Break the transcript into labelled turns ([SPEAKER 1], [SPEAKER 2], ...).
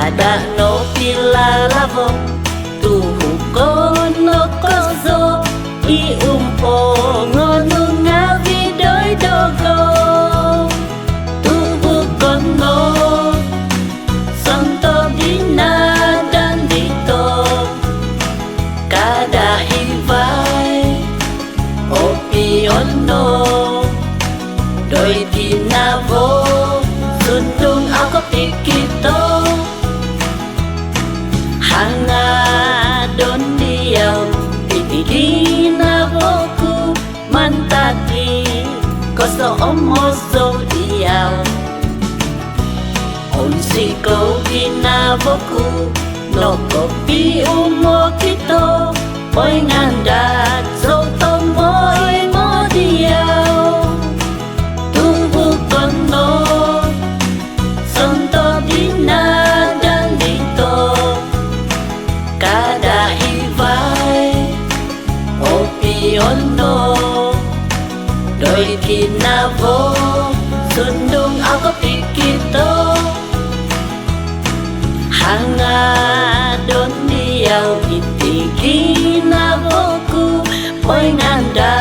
[SPEAKER 1] Kada no pilalavo tuhuko no kozo iumpo ngono ngawi doi dogo tuhuko no santo dina dan dito kada hivai opi ono doi dinavo sundung ako pikito hanga don diam pitigin na boku mantati koso omoso diam onsiko ginaboku no kopi umo kito moy ngandat so tomoy mo diam tubuh kono santo dina dan dito kada hivai opi ono doi kinavo sundung ako pikito hanga don diaw itigin na boku moy nganda